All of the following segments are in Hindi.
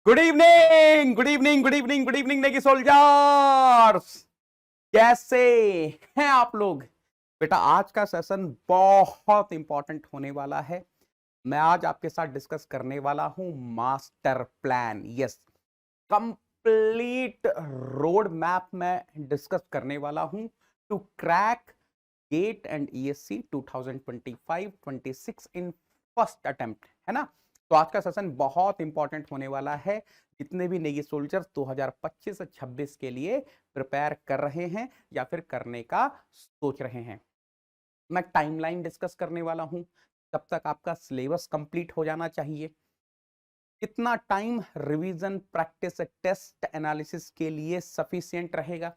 Good evening good evening good evening good evening Negi soldiers. कैसे हैं आप लोग? बेटा आज का सेशन बहुत इंपॉर्टेंट होने वाला है। मैं आज आपके साथ डिस्कस करने वाला हूं master plan. Yes, complete road map में डिस्कस करने वाला हूं to crack GATE and ESE 2025-26 in first attempt, है ना। तो आज का सेशन बहुत इंपॉर्टेंट होने वाला है। जितने भी नेगी सोल्जर्स 2025-26 के लिए प्रिपेयर कर रहे हैं या फिर करने का सोच रहे हैं, मैं टाइमलाइन डिस्कस करने वाला हूं। तब तक आपका सिलेबस कंप्लीट हो जाना चाहिए। कितना time revision, practice, test, analysis के लिए सफिशिएंट रहेगा,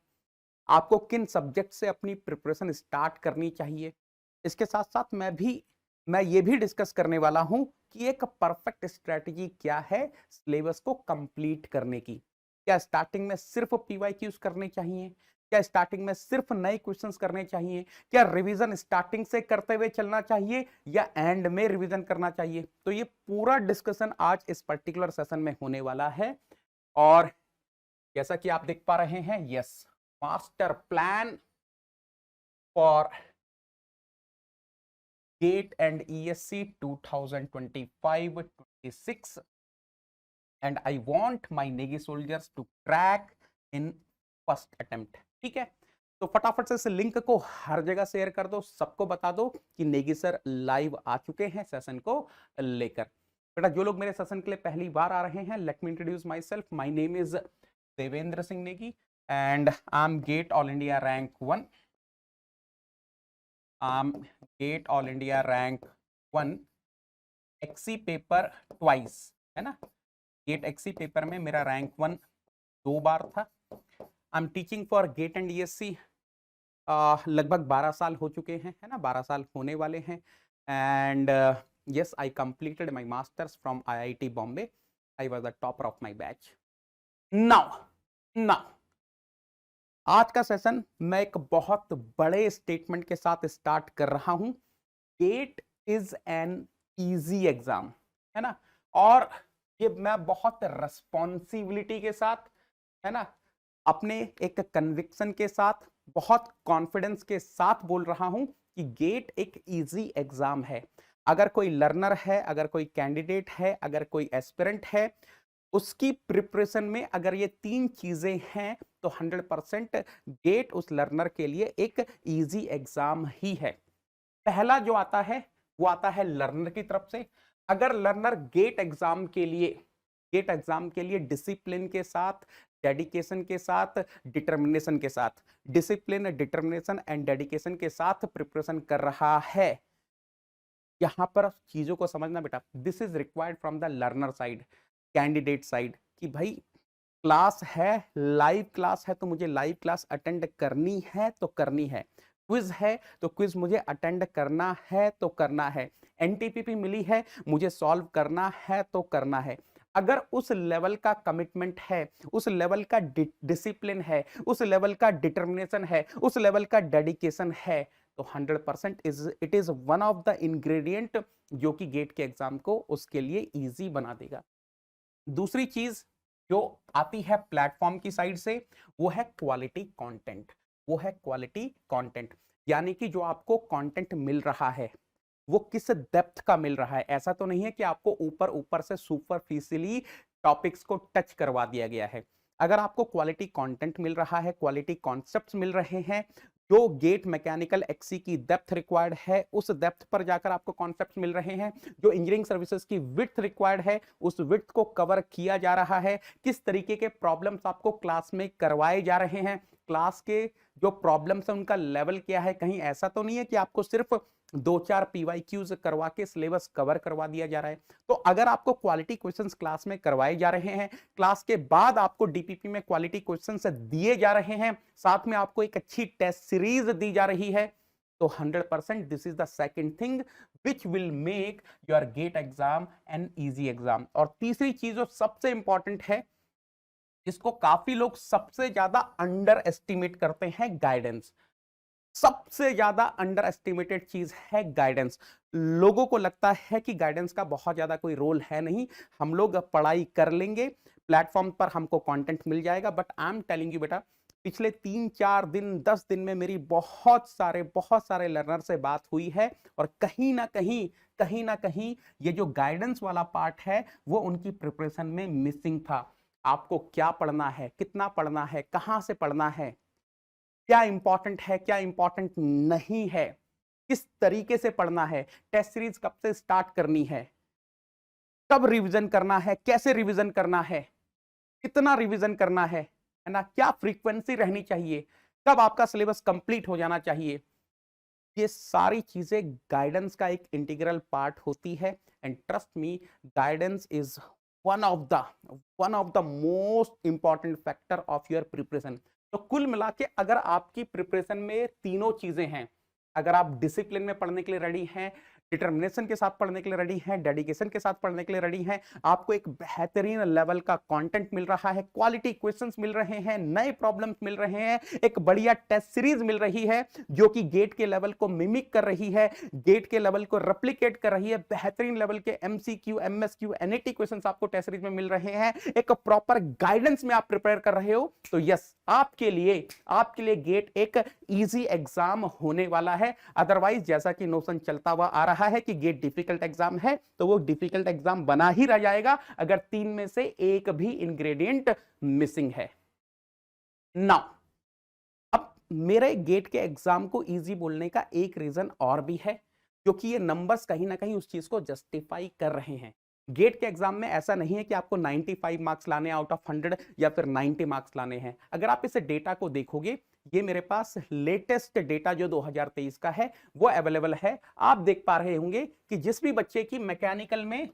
आपको किन सब्जेक्ट से अपनी प्रिपरेशन स्टार्ट करनी चाहिए। इसके साथ साथ मैं ये भी डिस्कस करने वाला हूं कि एक परफेक्ट स्ट्रेटजी क्या है सिलेबस को कंप्लीट करने की। क्या स्टार्टिंग में सिर्फ पीवाईक्यूज करने चाहिए? क्या स्टार्टिंग में सिर्फ नए क्वेश्चंस करने चाहिए? क्या रिवीजन स्टार्टिंग से करते हुए चलना चाहिए या एंड में रिवीजन करना चाहिए? तो ये पूरा डिस्कशन आज इस पर्टिकुलर सेशन में होने वाला है। और जैसा कि आप देख पा रहे हैं, yes, master plan for GATE and ESC 2025-26 and I want my Negi soldiers to crack in first attempt। ठीक है, तो फटाफट से इस लिंक को हर जगह शेयर कर दो, सबको बता दो कि नेगी सर लाइव आ चुके हैं सेशन को लेकर। बेटा जो लोग मेरे सेशन के लिए पहली बार आ रहे हैं, let me introduce myself. My name is Devendra Singh Negi and I am GATE all India rank 1। GATE all India rank 1 ESE paper twice, है ना। गेट एक्सी पेपर में मेरा रैंक 1 2 बार था। I am teaching for GATE and ESE लगभग 12 साल हो चुके हैं, है ना, 12 साल होने वाले हैं। And yes, I completed my masters from IIT Bombay. I was the topper of my batch. Now आज का सेशन मैं एक बहुत बड़े स्टेटमेंट के साथ स्टार्ट कर रहा हूं। GATE is an easy exam, है ना। और ये मैं बहुत रिस्पॉन्सिबिलिटी के साथ, है ना, अपने एक कन्विक्शन के साथ, बहुत कॉन्फिडेंस के साथ बोल रहा हूं कि गेट एक इजी एग्जाम है। अगर कोई लर्नर है, अगर कोई कैंडिडेट है, अगर कोई एस्पिरेंट है, उसकी प्रिपरेशन में अगर ये 3 चीजें हैं तो 100% गेट उस लर्नर के लिए एक इजी एग्जाम ही है। पहला जो आता है वो आता है लर्नर की तरफ से। अगर लर्नर गेट एग्जाम के लिए डिसिप्लिन के साथ, डेडिकेशन के साथ, डिटर्मिनेशन के साथ, डिसिप्लिन, डिटर्मिनेशन एंड डेडिकेशन के साथ प्रिपरेशन कर रहा है, यहां पर चीजों को समझना बेटा। This is required from the learner side, candidate side, कि भाई क्लास है, लाइव क्लास है तो मुझे लाइव क्लास अटेंड करनी है तो करनी है। क्विज है तो क्विज मुझे अटेंड करना है तो करना है। एनटीपीपी मिली है, मुझे सॉल्व करना है तो करना है। अगर उस लेवल का कमिटमेंट है, उस लेवल का डिसिप्लिन है, उस लेवल का डिटर्मिनेशन है, उस लेवल का डेडिकेशन है, तो 100% it is one of the ingredient जो कि गेट के एग्जाम को उसके लिए इजी बना देगा। दूसरी चीज जो आती है प्लेटफॉर्म की साइड से, वो है क्वालिटी कंटेंट। यानी कि जो आपको कंटेंट मिल रहा है वो किस डेप्थ का मिल रहा है। ऐसा तो नहीं है कि आपको ऊपर ऊपर से सुपरफिशियली टॉपिक्स को टच करवा दिया गया है। अगर आपको क्वालिटी कंटेंट मिल रहा है, क्वालिटी कॉन्सेप्ट्स मिल रहे हैं, जो गेट मैकेनिकल एक्सी की डेप्थ रिक्वायर्ड है उस डेप्थ पर जाकर आपको कॉन्सेप्ट्स मिल रहे हैं, जो इंजीनियरिंग सर्विसेज की विड्थ रिक्वायर्ड है उस विड्थ को कवर किया जा रहा है, किस तरीके के प्रॉब्लम्स आपको क्लास में करवाए जा रहे हैं, क्लास के जो प्रॉब्लम्स है उनका लेवल क्या है। कहीं ऐसा तो नहीं है कि आपको सिर्फ 2-4 पीवाईक्यूज करवा के सिलेबस कवर करवा दिया जा रहा है। तो अगर आपको क्वालिटी क्वेश्चंस क्लास में करवाए जा रहे हैं, क्लास के बाद आपको डीपीपी में क्वालिटी क्वेश्चंस दिए जा रहे हैं, साथ में आपको एक अच्छी टेस्ट सीरीज दी जा रही है, तो 100% this is the second thing which will make your GATE exam an easy exam. और तीसरी चीज जो सबसे इंपॉर्टेंट है, जिसको काफी लोग सबसे ज्यादा अंडर एस्टिमेट करते हैं, गाइडेंस। सबसे ज्यादा अंडर एस्टिमेटेड चीज है गाइडेंस। लोगों को लगता है कि गाइडेंस का बहुत ज्यादा कोई रोल है नहीं, हम लोग पढ़ाई कर लेंगे, प्लेटफॉर्म पर हमको कंटेंट मिल जाएगा, but I am telling you बेटा, पिछले 3-4 दिन 10 दिन में मेरी बहुत सारे लर्नर से बात हुई है, और कहीं ना कहीं ये जो गाइडेंस वाला पार्ट है वो उनकी प्रिपरेशन में मिसिंग था। आपको क्या पढ़ना है, कितना पढ़ना है, कहां से पढ़ना है, क्या इंपॉर्टेंट है, क्या इंपॉर्टेंट नहीं है, किस तरीके से पढ़ना है, टेस्ट सीरीज कब से स्टार्ट करनी है, कब रिवीजन करना है, कैसे रिवीजन करना है, कितना रिवीजन करना है ना, क्या फ्रीक्वेंसी रहनी चाहिए, कब आपका सिलेबस कंप्लीट हो जाना चाहिए, ये सारी चीजें गाइडेंस का एक इंटीग्रल पार्ट होती है। And trust me, guidance is one of the most important factor of your preparation. तो कुल मिला के अगर आपकी प्रिपरेशन में तीनों चीजें हैं, अगर आप डिसिप्लिन में पढ़ने के लिए रेडी हैं, डिटर्मिनेशन के साथ पढ़ने के लिए रेडी हैं, डेडिकेशन के साथ पढ़ने के लिए रेडी हैं, आपको एक बेहतरीन लेवल का कंटेंट मिल रहा है, क्वालिटी क्वेश्चंस मिल रहे हैं, नए प्रॉब्लम्स मिल रहे हैं, एक बढ़िया टेस्ट सीरीज मिल रही है जो कि गेट के लेवल को मिमिक कर रही है, गेट के लेवल को रेप्लिकेट कर रही है, बेहतरीन लेवल के एमसीक्यू, एमएसक्यू, एनईटी क्वेश्चंस आपको टेस्ट सीरीज में मिल रहे हैं, एक प्रॉपर गाइडेंस में आप प्रिपेयर कर रहे हो, तो यस, आपके लिए गेट एक इजी एग्जाम होने वाला है। अदरवाइज जैसा कि नोशन चलता हुआ आ रहा है कि गेट डिफिकल्ट एग्जाम है, तो वो डिफिकल्ट एग्जाम बना ही रह जाएगा अगर 3 में से एक भी इंग्रेडिएंट मिसिंग है। नाउ, अब मेरे गेट के एग्जाम को इजी बोलने का एक रीजन और भी है, क्योंकि ये नंबर्स कहीं ना कहीं उस चीज को जस्टिफाई कर रहे हैं। गेट के एग्जाम में ऐसा नहीं है कि आपको 95 मार्क्स लाने आउट ऑफ 100 या फिर 90 मार्क्स लाने हैं। अगर आप इस डेटा को देखोगे, ये मेरे पास लेटेस्ट डेटा जो 2023 का है वो अवेलेबल है। आप देख पा रहे होंगे कि जिस भी बच्चे की मैकेनिकल में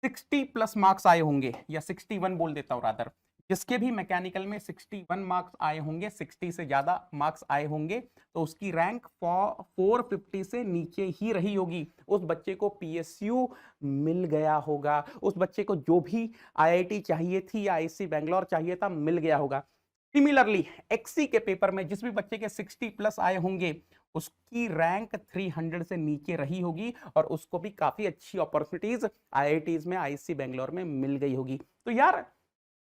60 प्लस मार्क्स आए होंगे, या 61 बोल देता हूं रादर, जिसके भी मैकेनिकल में 61 मार्क्स आए होंगे, 60 से ज्यादा मार्क्स आए होंगे, तो उसकी रैंक 450 से नीचे ही रही होगी। उस बच्चे को पीएसयू मिल गया होगा, उस बच्चे को जो भी आईआईटी चाहिए थी या आईआईसी बेंगलोर चाहिए था मिल गया होगा। सिमिलरली एक्सी के पेपर में जिस भी बच्चे के 60 प्लस आए होंगे, उसकी रैंक 300 से नीचे रही होगी, और उसको भी काफी अच्छी अपॉर्चुनिटीज आईआईटीज में, आईआईसी बेंगलोर में मिल गई होगी। तो यार,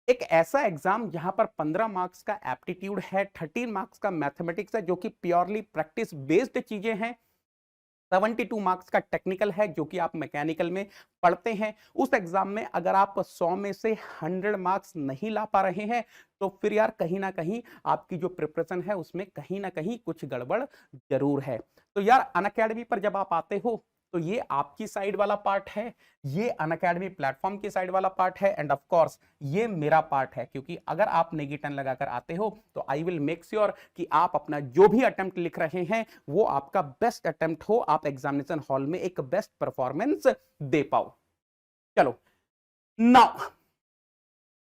एक ऐसा एग्जाम जहां पर 15 मार्क्स का एप्टीट्यूड है, 13 मार्क्स का मैथमेटिक्स है जो कि प्योरली प्रैक्टिस बेस्ड चीजें हैं, 72 मार्क्स का टेक्निकल है जो कि आप मैकेनिकल में पढ़ते हैं, उस एग्जाम में अगर आप 100 में से 100 मार्क्स नहीं ला पा रहे हैं, तो फिर यार कहीं ना कहीं आपकी जो प्रिपरेशन है उसमें कहीं ना कहीं कुछ गड़बड़ जरूर है। तो यार अनअकैडमी पर जब आप आते हो, तो ये आपकी साइड वाला पार्ट है, ये अनअकैडमी प्लेटफॉर्म की साइड वाला पार्ट है, एंड ऑफ कोर्स ये मेरा पार्ट है, क्योंकि अगर आप नेगेटिव लगाकर आते हो तो आई विल मेक श्योर कि आप अपना जो भी अटेम्प्ट लिख रहे हैं वो आपका बेस्ट अटेम्प्ट हो, आप एग्जामिनेशन हॉल में एक बेस्ट परफॉर्मेंस दे पाओ। चलो, now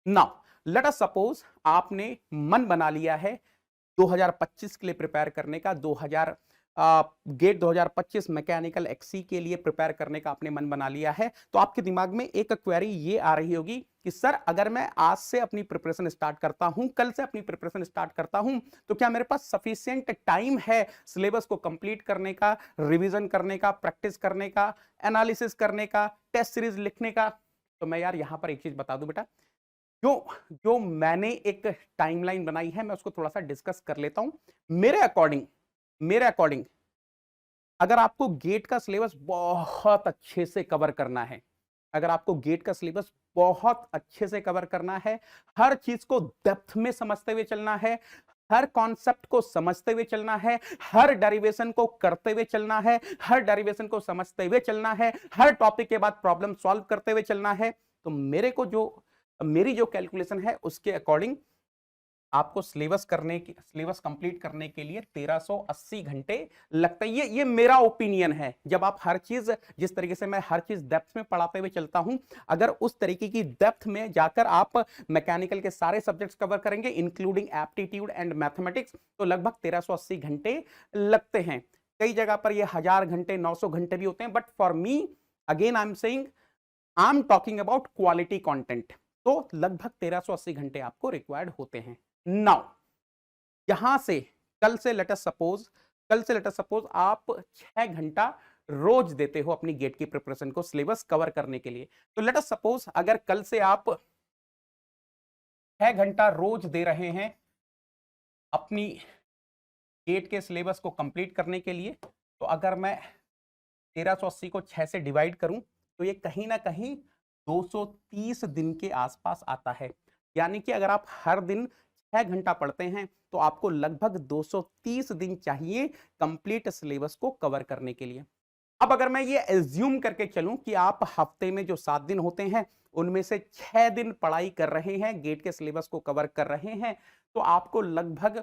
now let us suppose आपने मन बना लिया है 2025 के लिए प्रिपेयर करने का, गेट 2025 मैकेनिकल एक्सी के लिए प्रिपेयर करने का आपने मन बना लिया है, तो आपके दिमाग में एक क्वेरी ये आ रही होगी कि सर, अगर मैं आज से अपनी प्रिपरेशन स्टार्ट करता हूं, कल से अपनी प्रिपरेशन स्टार्ट करता हूं, तो क्या मेरे पास सफिशिएंट टाइम है सिलेबस को कंप्लीट करने का, रिवीजन करने का, प्रैक्टिस करने का, एनालिसिस करने का, टेस्ट सीरीज लिखने का? तो मैं यार यहां पर एक चीज बता दूं बेटा, जो जो मैंने एक टाइमलाइन बनाई है, मैं उसको थोड़ा सा डिस्कस कर लेता हूं। मेरे अकॉर्डिंग अगर आपको गेट का सिलेबस बहुत अच्छे से कवर करना है, अगर आपको गेट का सिलेबस बहुत अच्छे से कवर करना है, हर चीज को डेप्थ में समझते हुए चलना है, हर कॉन्सेप्ट को समझते हुए चलना है, हर डेरिवेशन को करते हुए चलना है, हर डेरिवेशन को समझते हुए चलना है, हर टॉपिक के बाद प्रॉब्लम सॉल्व करते हुए चलना है, तो मेरी जो कैलकुलेशन है उसके अकॉर्डिंग आपको सिलेबस कंप्लीट करने के लिए 1380 घंटे लगता है। ये मेरा ओपिनियन है। जब आप हर चीज, जिस तरीके से मैं हर चीज डेप्थ में पढ़ाते हुए चलता हूं, अगर उस तरीके की डेप्थ में जाकर आप मैकेनिकल के सारे सब्जेक्ट्स कवर करेंगे इंक्लूडिंग एप्टीट्यूड एंड मैथमेटिक्स, तो लगभग 1380 घंटे लगते हैं। कई जगह पर ये 1000 घंटे, 900 घंटे भी होते हैं, but for me, again I am talking about quality content, तो लगभग 1380 घंटे आपको रिक्वायर्ड होते हैं। नाउ यहां से कल से लेट अस सपोज आप 6 घंटा रोज देते हो अपनी गेट की प्रिपरेशन को सिलेबस कवर करने के लिए, तो लेट अस सपोज अगर कल से आप 6 घंटा रोज दे रहे हैं अपनी गेट के सिलेबस को कंप्लीट करने के लिए, तो अगर मैं 1380 को 6 से डिवाइड करूं तो ये कहीं ना कहीं 230 दिन के आसपास आता है। यानी कि अगर आप हर दिन 6 घंटा पढ़ते हैं तो आपको लगभग 230 दिन चाहिए कंप्लीट सिलेबस को कवर करने के लिए। अब अगर मैं ये एज्यूम करके चलूं कि आप हफ्ते में जो 7 दिन होते हैं उनमें से 6 दिन पढ़ाई कर रहे हैं, गेट के सिलेबस को कवर कर रहे हैं, तो आपको लगभग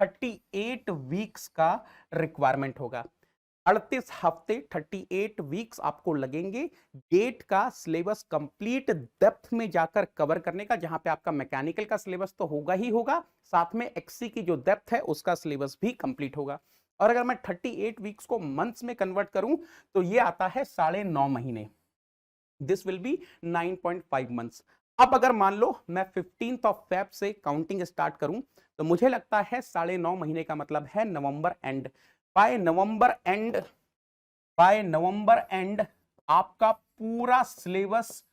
38 वीक्स का रिक्वायरमेंट होगा। 38 हफ्ते 38 वीक्स आपको लगेंगे गेट का सिलेबस कंप्लीट डेप्थ में जाकर कवर करने का, जहां पे आपका मैकेनिकल का सिलेबस तो होगा ही होगा, साथ में एक्सी की जो डेप्थ है उसका सिलेबस भी कंप्लीट होगा। और अगर मैं 38 वीक्स को मंथ्स में कन्वर्ट करूं तो ये आता है 9.5 महीने। This will be 9.5 months. अब अगर मान लो मैं 15th ऑफ फेब से काउंटिंग स्टार्ट करूं तो मुझे लगता है 9.5 महीने का मतलब है नवंबर एंड। बाय नवंबर एंड आपका पूरा सिलेबस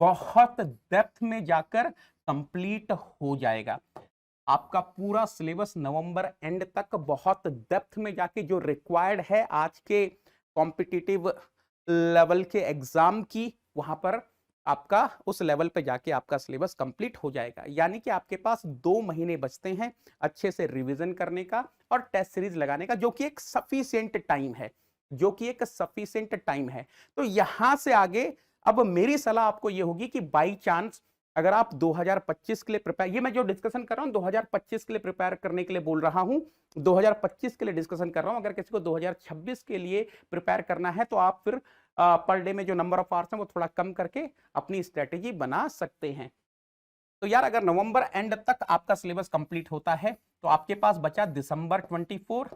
बहुत डेप्थ में जाकर कंप्लीट हो जाएगा। आपका पूरा सिलेबस नवंबर एंड तक बहुत डेप्थ में जाके जो रिक्वायर्ड है आज के कॉम्पिटिटिव लेवल के एग्जाम की, वहां पर आपका उस लेवल पे जाके आपका सिलेबस कंप्लीट हो जाएगा। यानी कि आपके पास 2 महीने बचते हैं अच्छे से रिवीजन करने का और टेस्ट सीरीज लगाने का, जो कि एक सफिशिएंट टाइम है, तो यहां से आगे अब मेरी सलाह आपको यह होगी कि बाई चांस अगर आप 2025 के लिए प्रिपेयर, ये मैं जो डिस्कशन कर रहा हूं 2025 के लिए प्रिपेयर करने के लिए बोल रहा हूं, 2025 के लिए डिस्कशन कर रहा हूं। अगर किसी को 2026 के लिए प्रिपेयर करना है तो आप फिर पर डे में जो नंबर ऑफ आवर्स है वो थोड़ा कम करके अपनी स्ट्रेटेजी बना सकते हैं। तो यार अगर नवंबर एंड तक आपका सिलेबस कंप्लीट होता है तो आपके पास बचा दिसंबर 24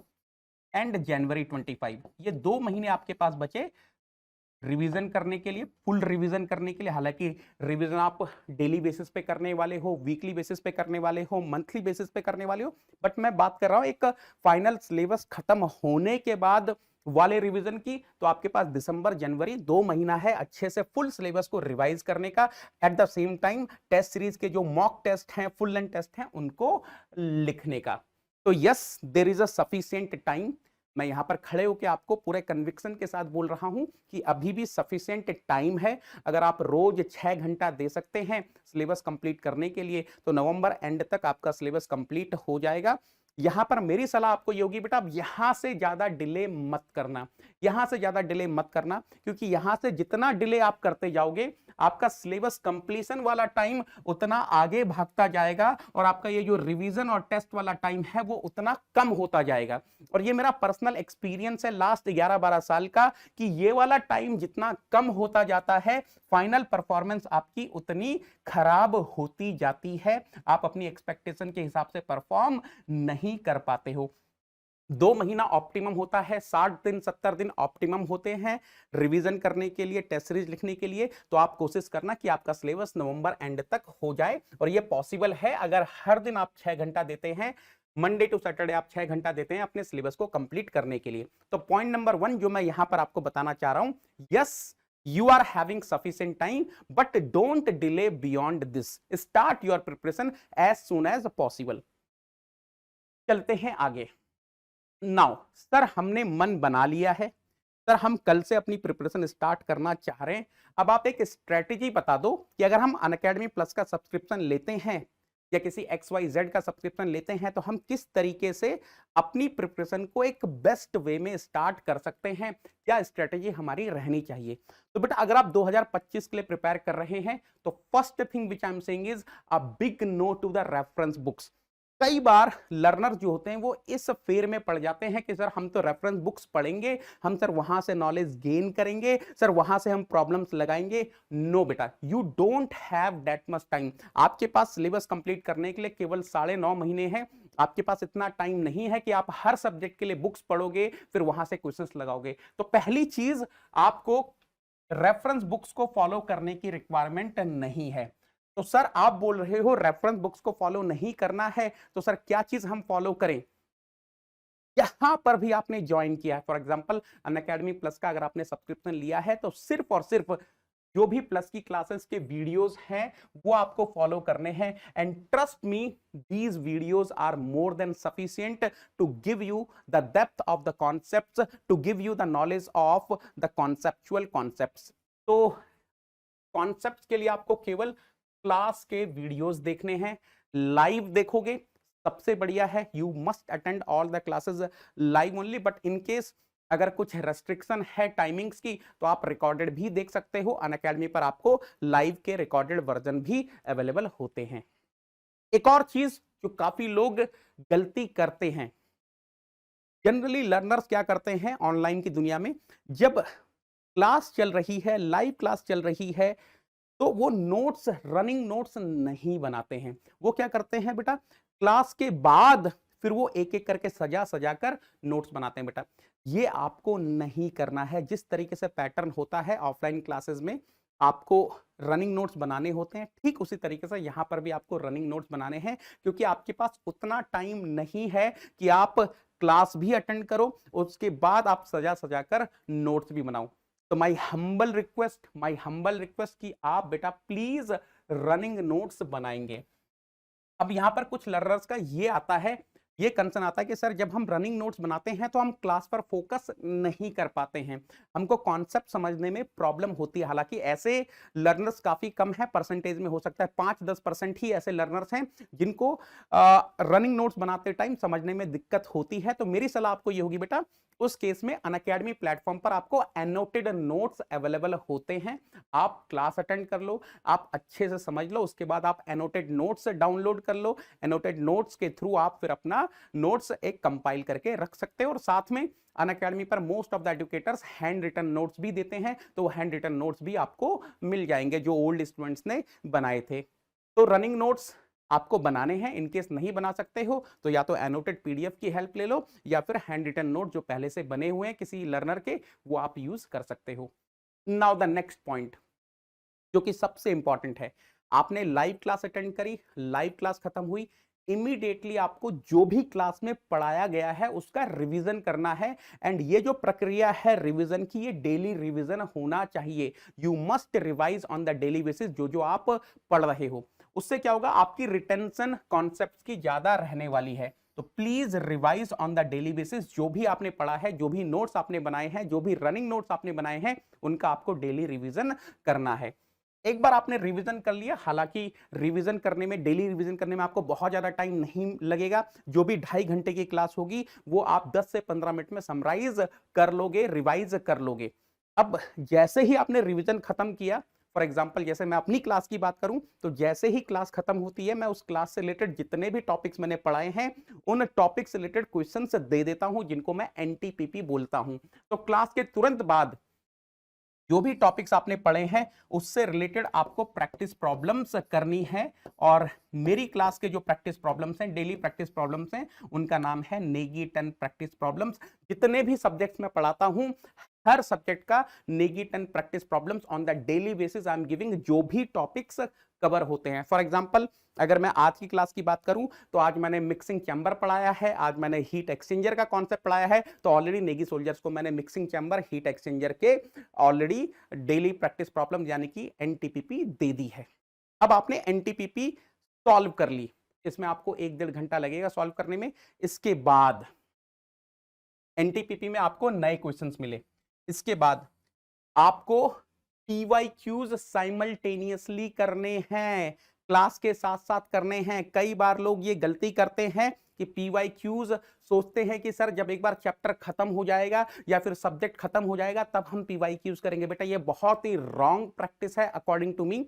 एंड जनवरी 25, ये 2 महीने आपके पास बचे रिवीजन करने के लिए, फुल रिवीजन करने के लिए। हालांकि रिवीजन आप डेली बेसिस पे करने वाले हो, वीकली बेसिस पे करने वाले हो, मंथली बेसिस पे करने वाले हो, बट मैं बात कर रहा हूं एक फाइनल सिलेबस खत्म होने के बाद वाले रिवीजन की। तो आपके पास दिसंबर जनवरी 2 महीना है अच्छे से फुल सिलेबस को रिवाइज करने का, at the same time test series के जो मॉक टेस्ट हैं, फुल लेंथ टेस्ट हैं, उनको लिखने का। तो yes, there is a sufficient time. मैं यहां पर खड़े होकर आपको पूरे कन्विक्शन के साथ बोल रहा हूं कि अभी भी सफिशिएंट टाइम है। अगर आप रोज 6 घंटा दे सकते हैं सिलेबस कंप्लीट करने के लिए तो नवंबर एंड तक आपका सिलेबस कंप्लीट हो जाएगा। यहां पर मेरी सलाह आपको ये होगी, बेटा आप यहां से ज्यादा डिले मत करना, क्योंकि यहां से जितना डिले आप करते जाओगे आपका सिलेबस कंप्लीशन वाला टाइम उतना आगे भागता जाएगा और आपका ये जो रिवीजन और टेस्ट वाला टाइम है वो उतना कम होता जाएगा। और ये मेरा पर्सनल एक्सपीरियंस है लास्ट 11-12 साल का कि ये वाला टाइम जितना कम होता जाता है फाइनल परफॉर्मेंस आपकी उतनी खराब होती जाती है, आप अपनी एक्सपेक्टेशन के हिसाब से परफॉर्म नहीं कर पाते हो। 2 महीना ऑप्टिमम होता है, 60 दिन 70 दिन ऑप्टिमम होते हैं रिवीजन करने के लिए, टेस्ट सीरीज लिखने के लिए। तो आप कोशिश करना कि आपका सिलेबस नवंबर एंड तक हो जाए, और ये पॉसिबल है अगर हर दिन आप 6 घंटा देते हैं, मंडे टू सैटरडे आप 6 घंटा देते हैं अपने सिलेबस को कंप्लीट करने के लिए। तो पॉइंट नंबर 1 जो मैं यहां पर आपको बताना चाह रहा हूं, yes you are having sufficient time but don't delay beyond this, start your preparation as soon as possible। चलते हैं आगे। नाउ सर हमने मन बना लिया है, सर हम कल से अपनी प्रिपरेशन स्टार्ट करना चाह रहे हैं, अब आप एक स्ट्रेटेजी बता दो कि अगर हम अनअकैडमी प्लस का सब्सक्रिप्शन लेते हैं या किसी XYZ का सब्सक्रिप्शन लेते हैं तो हम किस तरीके से अपनी प्रिपरेशन को एक बेस्ट वे में स्टार्ट कर सकते हैं, क्या स्ट्रेटेजी हमारी रहनी चाहिए। तो बेटा अगर आप 2025 के लिए प्रिपेयर कर रहे हैं तो first thing which I am saying is a big no to the reference books. कई बार लर्नर जो होते हैं वो इस फेर में पड़ जाते हैं कि सर हम तो रेफरेंस बुक्स पढ़ेंगे, हम सर वहां से नॉलेज गेन करेंगे, सर वहां से हम प्रॉब्लम्स लगाएंगे। नो बेटा, you don't have that much time. आपके पास सिलेबस कंप्लीट करने के लिए केवल 9.5 महीने हैं। आपके पास इतना टाइम नहीं है कि आप हर सब्जेक्ट के लिए बुक्स पढ़ोगे फिर वहां से क्वेश्चंस लगाओगे। तो पहली चीज, आपको रेफरेंस बुक्स को फॉलो करने की रिक्वायरमेंट नहीं है। तो सर आप बोल रहे हो रेफरेंस बुक्स को फॉलो नहीं करना है, तो सर क्या चीज हम फॉलो करें। यहां पर भी आपने ज्वाइन किया है, फॉर एग्जांपल अनअकैडमी प्लस का अगर आपने सब्सक्रिप्शन लिया है तो सिर्फ और सिर्फ जो भी प्लस की क्लासेस के वीडियोस हैं वो आपको फॉलो करने हैं, and trust me these videos are more than sufficient to give you the depth of the concepts, to give you the knowledge of the conceptual concepts. तो कॉन्सेप्ट्स के लिए आपको केवल क्लास के वीडियोस देखने हैं, लाइव देखोगे सबसे बढ़िया है, you must attend all the classes live only, but in case अगर कुछ रेस्ट्रिक्शन है टाइमिंग्स की तो आप रिकॉर्डेड भी देख सकते हो, अनअकैडमी पर आपको लाइव के रिकॉर्डेड वर्जन भी अवेलेबल होते हैं। एक और चीज जो काफी लोग गलती करते हैं, जनरली लर्नर्स क्या करते हैं ऑनलाइन की दुनिया में, जब क्लास चल रही है, लाइव क्लास चल रही है, तो वो नोट्स, रनिंग नोट्स नहीं बनाते हैं। वो क्या करते हैं बेटा, क्लास के बाद फिर वो एक एक करके सजा सजा कर नोट्स बनाते हैं। बेटा ये आपको नहीं करना है। जिस तरीके से पैटर्न होता है ऑफलाइन क्लासेस में आपको रनिंग नोट्स बनाने होते हैं, ठीक उसी तरीके से यहां पर भी आपको रनिंग नोट्स बनाने हैं, क्योंकि आपके पास उतना टाइम नहीं है कि आप क्लास भी अटेंड करो उसके बाद आप सजा सजा कर नोट्स भी बनाओ। तो माई हम्बल रिक्वेस्ट कि आप बेटा प्लीज रनिंग नोट्स बनाएंगे। अब यहां पर कुछ लर्नर्स का ये आता है, ये कंसर्न आता है कि सर जब हम रनिंग नोट्स बनाते हैं तो हम क्लास पर फोकस नहीं कर पाते हैं, हमको कॉन्सेप्ट समझने में प्रॉब्लम होती है। हालांकि ऐसे लर्नर्स काफी कम है, परसेंटेज में हो सकता है 5-10% ही ऐसे लर्नर्स हैं जिनको रनिंग नोट्स बनाते टाइम समझने में दिक्कत होती है। तो मेरी सलाह आपको ये होगी बेटा, उस केस में अनअकैडमी प्लेटफॉर्म पर आपको एनोटेड नोट्स अवेलेबल होते हैं, आप क्लास अटेंड कर लो, आप अच्छे से समझ लो, उसके बाद आप एनोटेड नोट्स डाउनलोड कर लो। एनोटेड नोट्स के थ्रू आप फिर अपना नोट्स एक कंपाइल करके रख सकते हो। और साथ में अनअकैडमी पर most of the educators hand written notes भी देते हैं, तो वो हैंड रिटन नोट्स भी आपको मिल जाएंगे जो ओल्ड स्टूडेंट्स ने बनाए थे। तो रनिंग नोट्स आपको बनाने हैं, इनकेस नहीं बना सकते हो तो या तो एनोटेड पीडीएफ की हेल्प ले लो या फिर हैंड रिटन नोट जो पहले से बने हुए हैं किसी लर्नर के, वो आप यूज कर सकते हो। नाउ द नेक्स्ट पॉइंट जो कि सबसे इंपॉर्टेंट है, आपने लाइव क्लास अटेंड करी, लाइव क्लास खत्म हुई, इमीडिएटली आपको जो भी क्लास में पढ़ाया गया है उसका रिवीजन करना है। एंड ये जो प्रक्रिया है रिवीजन की, ये डेली रिवीजन होना चाहिए। You must revise on the daily basis जो जो आप पढ़ रहे हो। उससे क्या होगा, आपकी रिटेंशन कॉन्सेप्ट्स की ज्यादा रहने वाली है। तो please revise on the daily basis, जो भी आपने पढ़ा है, जो भी नोट्स आपने बनाए हैं, जो भी रनिंग नोट्स आपने बनाए हैं, उनका आपको डेली रिवीजन करना है। एक बार आपने रिवीजन कर लिया, हालांकि रिवीजन करने में, डेली रिवीजन करने में आपको बहुत ज्यादा टाइम नहीं लगेगा, जो भी 2.5 घंटे की क्लास होगी वो आप 10 से 15 मिनट में समराइज कर लोगे, रिवाइज कर लोगे। अब जैसे ही आपने रिवीजन खत्म किया, फॉर एग्जाम्पल जैसे मैं अपनी क्लास की बात करूं, तो जैसे ही क्लास खत्म होती है मैं उस क्लास से रिलेटेड जितने भी टॉपिक्स मैंने पढ़ाए हैं उन टॉपिक से रिलेटेड क्वेश्चंस दे देता हूं, जिनको मैं एनटीपीपी बोलता हूं। तो क्लास के तुरंत बाद जो भी टॉपिक्स आपने पढ़े हैं उससे रिलेटेड आपको प्रैक्टिस प्रॉब्लम्स करनी है। और मेरी क्लास के जो प्रैक्टिस प्रॉब्लम्स हैं, डेली प्रैक्टिस प्रॉब्लम्स हैं, उनका नाम है नेगी 10 प्रैक्टिस प्रॉब्लम्स। जितने भी सब्जेक्ट्स में पढ़ाता हूं, हर सब्जेक्ट का Negi 10 practice problems on the daily basis I am giving, जो भी टॉपिक्स कवर होते हैं। फॉर एग्जांपल अगर मैं आज की क्लास की बात करूं तो आज मैंने मिक्सिंग चैम्बर पढ़ाया है, आज मैंने हीट एक्सचेंजर का कॉन्सेप्ट पढ़ाया है। तो ऑलरेडी नेगी सोल्जर्स को मैंने मिक्सिंग चैम्बर, हीट एक्सचेंजर के ऑलरेडी डेली प्रैक्टिस प्रॉब्लम यानी कि एनटीपीपी दे दी है। अब आपने एनटीपीपी सॉल्व कर ली, इसमें आपको 1-1.5 घंटा लगेगा सॉल्व करने में। इसके बाद एनटीपीपी में आपको नए क्वेश्चंस मिले, इसके बाद आपको पीवाईक्यूज साइमल्टेनियसली करने हैं, क्लास के साथ साथ करने हैं। कई बार लोग ये गलती करते हैं कि पीवाईक्यूज सोचते हैं कि सर जब एक बार चैप्टर खत्म हो जाएगा या फिर सब्जेक्ट खत्म हो जाएगा तब हम पीवाईक्यूज करेंगे। बेटा ये बहुत ही रॉन्ग प्रैक्टिस है अकॉर्डिंग टू मी।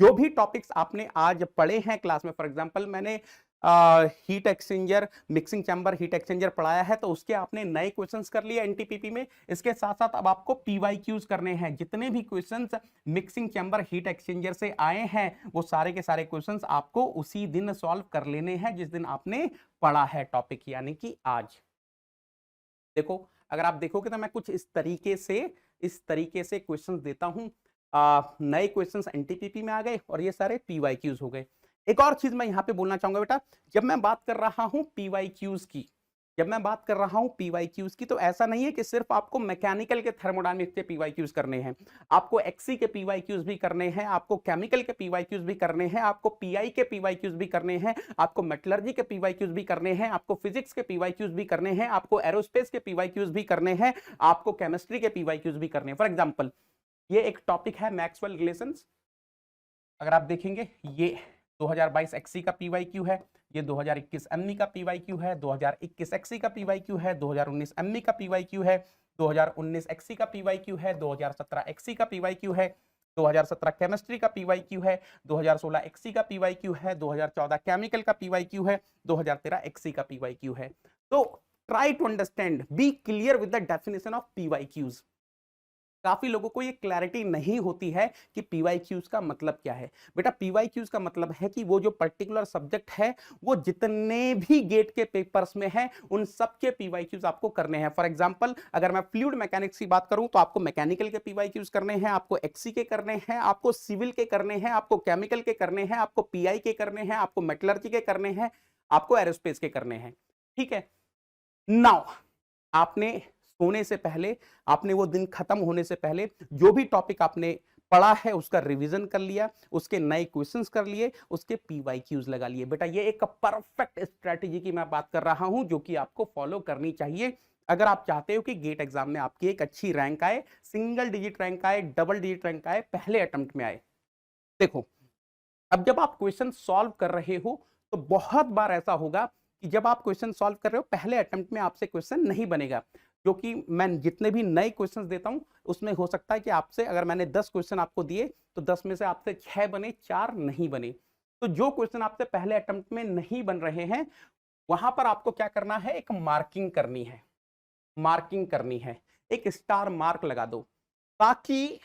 जो भी टॉपिक्स आपने आज पढ़े हैं क्लास में, फॉर एग्जांपल मैंने heat exchanger, mixing chamber, heat exchanger पढ़ाया है, तो उसके आपने नए क्वेश्चंस कर लिए एनटीपीपी में। इसके साथ साथ अब आपको पीवाईक्यूज करने हैं। जितने भी questions mixing chamber, heat exchanger से आए हैं वो सारे के सारे क्वेश्चंस आपको उसी दिन सॉल्व कर लेने हैं जिस दिन आपने पढ़ा है टॉपिक, यानी कि आज। देखो अगर आप देखोगे तो मैं कुछ इस तरीके से क्वेश्चंस देता हूं। नए क्वेश्चंस एनटीपीपी में आ गए और ये सारे पीवाईक्यूज हो गए। एक और चीज मैं यहां पे बोलना चाहूंगा बेटा, जब मैं बात कर रहा हूं पीवाईक्यूज की, जब मैं बात कर रहा हूं पीवाईक्यूज की, तो ऐसा नहीं है कि सिर्फ आपको मैकेनिकल के थर्मोडायनेमिक्स के पीवाईक्यूज करने हैं, आपको एक्सी के पीवाईक्यूज भी करने हैं, आपको केमिकल के पीवाईक्यूज भी करने हैं, आपको पीआई के पीवाईक्यूज भी करने हैं, आपको मेटलर्जी के पीवाईक्यूज भी करने हैं, आपको फिजिक्स के पीवाईक्यूज भी करने हैं, आपको एरोस्पेस के पीवाईक्यूज भी करने हैं, आपको केमिस्ट्री के पीवाईक्यूज भी करने हैं। फॉर एग्जांपल ये एक टॉपिक है मैक्सवेल रिलेशंस, अगर आप देखेंगे ये 2022 एक्सी का पीवाईक्यू है, ये 2021 एमई का पीवाईक्यू है, 2021 एक्सी का पीवाईक्यू है, 2019 एमई का पीवाईक्यू है, 2019 एक्सी का पीवाईक्यू है, 2017 एक्सी का पीवाईक्यू है, 2017 केमिस्ट्री का पीवाईक्यू है, 2016 एक्सी का पीवाईक्यू है, 2014 केमिकल का पीवाईक्यू है, 2013 एक्सी का पीवाईक्यू है। तो try to understand, be clear with the definition of PYQs. काफी लोगों को ये क्लैरिटी नहीं होती है कि पीवाईक्यूज का मतलब क्या है। बेटा पीवाईक्यूज का मतलब है कि वो जो पर्टिकुलर सब्जेक्ट है वो जितने भी गेट के पेपर्स में है उन सब के पीवाईक्यूज आपको करने हैं। फॉर एग्जांपल अगर मैं फ्लूइड मैकेनिक्स की बात करूं तो आपको मैकेनिकल के पीवाईक्यूज करने हैं, आपको एक्सी के करने हैं, आपको सिविल के करने हैं, आपको केमिकल के करने हैं, आपको पीआई के करने हैं, आपको मेटलर्जी के करने हैं, आपको एरोस्पेस के करने हैं। ठीक है, नाउ आपने सोने से पहले, आपने वो दिन खत्म होने से पहले जो भी टॉपिक आपने पढ़ा है उसका रिवीजन कर लिया, उसके नए क्वेश्चंस कर लिए, उसके पीवाईक्यूज लगा लिए। बेटा ये एक परफेक्ट स्ट्रेटेजी की मैं बात कर रहा हूं जो कि आपको फॉलो करनी चाहिए अगर आप चाहते हो कि गेट एग्जाम में आपकी एक अच्छी रैंक आए, सिंगल डिजिट रैंक आए, डबल डिजिट रैंक आए, पहले अटेम्प्ट में आए। देखो अब जब आप क्वेश्चन सॉल्व कर रहे हो तो बहुत बार ऐसा होगा कि जब आप क्वेश्चन सॉल्व कर रहे हो पहले अटेम्प्ट में आपसे क्वेश्चन नहीं बनेगा, क्योंकि मैं जितने भी नए क्वेश्चंस देता हूं उसमें हो सकता है कि आपसे अगर मैंने 10 क्वेश्चन आपको दिए तो 10 में से आपसे 6 बने, 4 नहीं बने। तो जो क्वेश्चन आपसे पहले अटेम्प्ट में नहीं बन रहे हैं वहां पर आपको क्या करना है, एक मार्किंग करनी है, मार्किंग करनी है, एक स्टार मार्क लगा दो ताकि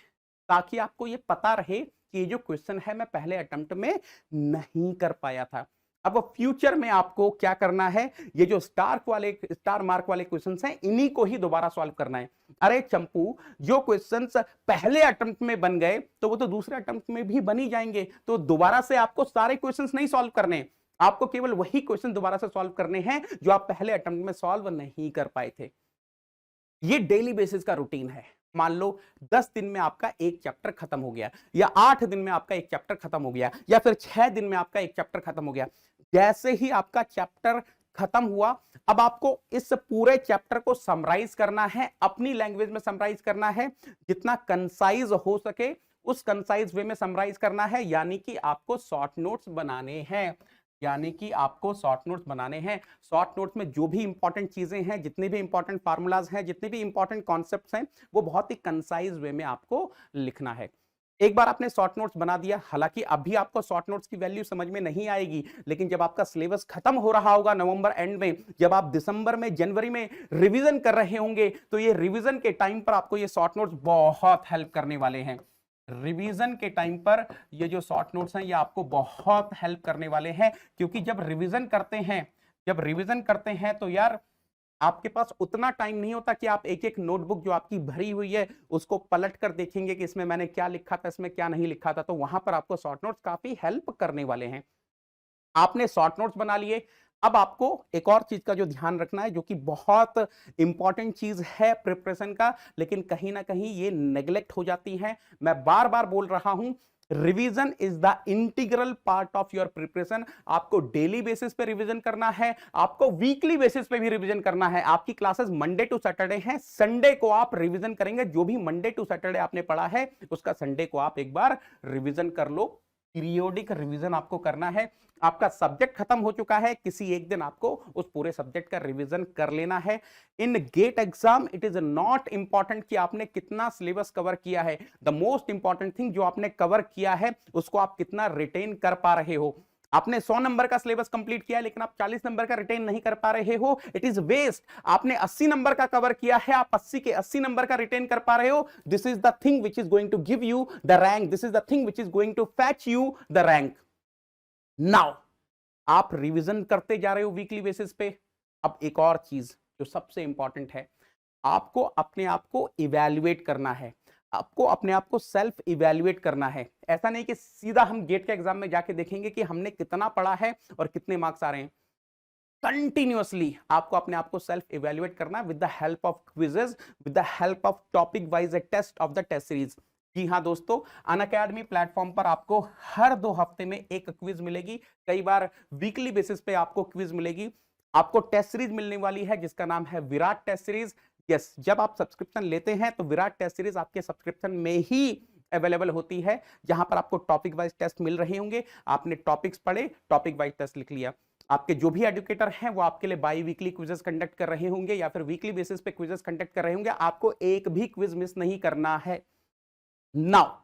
ताकि आपको ये पता रहे कि ये जो क्वेश्चन है मैं पहले अटेम्प्ट में नहीं कर पाया था। अब फ्यूचर में आपको क्या करना है, ये जो स्टार मार्क वाले क्वेश्चंस हैं इन्हीं को ही दोबारा सॉल्व करना है। अरे चंपू जो क्वेश्चंस पहले अटेम्प्ट में बन गए तो वो तो दूसरे अटेम्प्ट में भी बन ही जाएंगे, तो दोबारा से आपको सारे क्वेश्चंस नहीं सॉल्व करने, आपको केवल वही क्वेश्चन दोबारा से सॉल्व करने हैं जो आप पहले अटेम्प्ट में सॉल्व नहीं कर पाए थे। ये डेली बेसिस का रूटीन है। मान लो 10 दिन में आपका एक चैप्टर खत्म हो गया, या 8 दिन में आपका एक चैप्टर खत्म हो गया, या फिर 6 दिन में आपका एक चैप्टर खत्म हो गया। जैसे ही आपका चैप्टर खत्म हुआ अब आपको इस पूरे चैप्टर को समराइज करना है, अपनी लैंग्वेज में समराइज करना है, जितना कंसाइज हो सके उस कंसाइज वे में समराइज करना है, यानी कि आपको शॉर्ट नोट्स बनाने हैं, यानी कि आपको शॉर्ट नोट्स बनाने हैं। शॉर्ट नोट्स में जो भी इंपॉर्टेंट चीजें हैं, जितने भी इंपॉर्टेंट फार्मूलाज हैं, जितने भी इंपॉर्टेंट कॉन्सेप्ट्स हैं, वो बहुत ही कंसाइज वे में आपको लिखना है। एक बार आपने शॉर्ट नोट्स बना दिया, हालांकि अभी आपको शॉर्ट नोट्स की वैल्यू समझ में नहीं आएगी, लेकिन जब आपका सिलेबस खत्म हो रहा होगा नवंबर एंड में, जब आप दिसंबर में, जनवरी में रिवीजन कर रहे होंगे, तो ये रिवीजन के टाइम पर आपको ये शॉर्ट नोट्स बहुत हेल्प करने वाले हैं। रिवीजन के टाइम पर ये जो शॉर्ट नोट्स हैं ये आपको बहुत हेल्प करने वाले हैं, क्योंकि जब रिवीजन करते हैं तो यार आपके पास उतना टाइम नहीं होता कि आप एक एक नोटबुक जो आपकी भरी हुई है उसको पलट कर देखेंगे कि इसमें मैंने क्या लिखा था, इसमें क्या नहीं लिखा था। तो वहां पर आपको शॉर्ट नोट्स काफी हेल्प करने वाले हैं। आपने शॉर्ट नोट्स बना लिए, अब आपको एक और चीज का जो ध्यान रखना है, जो कि बहुत इंपॉर्टेंट चीज है प्रिपरेशन का, लेकिन कहीं ना कहीं ये नेग्लेक्ट हो जाती है। मैं बार बार बोल रहा हूं, revision is the integral part of your preparation. आपको डेली बेसिस पे रिवीजन करना है, आपको वीकली बेसिस पे भी रिवीजन करना है। आपकी क्लासेस मंडे टू सैटरडे हैं, संडे को आप रिवीजन करेंगे। जो भी मंडे टू सैटरडे आपने पढ़ा है उसका संडे को आप एक बार रिवीजन कर लो। पीरियोडिक रिवीजन आपको करना है। आपका सब्जेक्ट खत्म हो चुका है, किसी एक दिन आपको उस पूरे सब्जेक्ट का रिवीजन कर लेना है। In GATE exam it is not important कि आपने कितना सिलेबस कवर किया है, द मोस्ट इंपॉर्टेंट थिंग जो आपने कवर किया है उसको आप कितना रिटेन कर पा रहे हो। आपने 100 नंबर का सिलेबस कंप्लीट किया है लेकिन आप 40 नंबर का रिटेन नहीं कर पा रहे हो, इट इज वेस्ट। आपने 80 नंबर का कवर किया है, आप 80 के 80 नंबर का रिटेन कर पा रहे हो, this is the thing which is going to give you the rank, this is the thing which is going to fetch you the rank. Now आप रिवीजन करते जा रहे हो वीकली बेसिस पे। अब एक और चीज जो सबसे इंपॉर्टेंट है, आपको अपने आप को इवैल्यूएट करना है, आपको अपने आप को सेल्फ इवैल्यूएट करना है। ऐसा नहीं कि सीधा हम गेट के एग्जाम में जाके देखेंगे कि हमने कितना पढ़ा है और कितने मार्क्स आ रहे हैं। कंटिन्यूअसली आपको अपने आप को सेल्फ इवेल्युएट करना with the help of quizzes, with the help of topic wise test of the test series. जी हाँ दोस्तों, अनअकैडमी प्लेटफॉर्म पर आपको हर 2 हफ्ते में एक क्विज मिलेगी, कई बार वीकली बेसिस पे आपको क्विज मिलेगी। आपको टेस्ट सीरीज मिलने वाली है जिसका नाम है विराट टेस्ट सीरीज। यस, जब आप सब्सक्रिप्शन लेते हैं तो विराट टेस्ट सीरीज आपके सब्सक्रिप्शन में ही अवेलेबल होती है, जहां पर आपको टॉपिक वाइज टेस्ट मिल रहे होंगे। आपने टॉपिक्स पढ़े, टॉपिक वाइज टेस्ट लिख लिया। आपके जो भी एजुकेटर हैं वो आपके लिए बाई वीकली क्विजेस कंडक्ट कर रहे होंगे या फिर वीकली बेसिस पे क्विजेस कंडक्ट कर रहे होंगे। आपको एक भी क्विज मिस नहीं करना है। नाउ